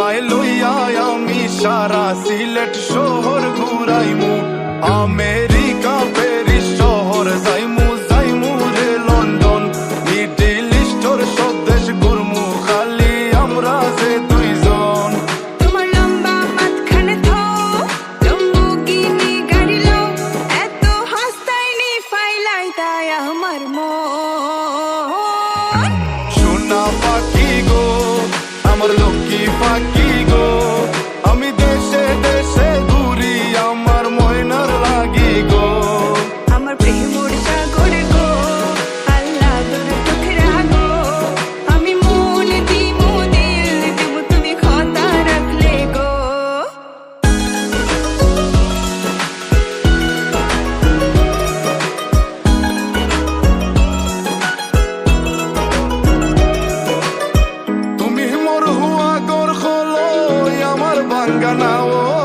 তোমায় লইয়া আমি সারা সিলেট শহর ঘুরাইমু, আমেরিকা প্যারিস শহর যাইমু, যাইমু রে লন্ডন, মিডল ইস্টর সব দেশ ঘুরমু, খালি আমরা যে দুইজন। তোমার লম্বা মাঝখানে থো জম্বুগিনি গাড়ি লো, এত হাসতাইনি ফাইলাই তাই আমার মন। সোনা পাখি গো আমার লক্ষ্মী পাখি গো, আমি দেশে দেশে ঘুরি আমার ময়নার লাগি গো। আমার প্রেমর সাগরে গো আল্লাহ তোর টুকরা গো, আমি মন দিমু দিল দিমু তুমি কথা রাখলে গো। তুমি মোর হুয়া গর খলো আমার বাঙ্গানা ও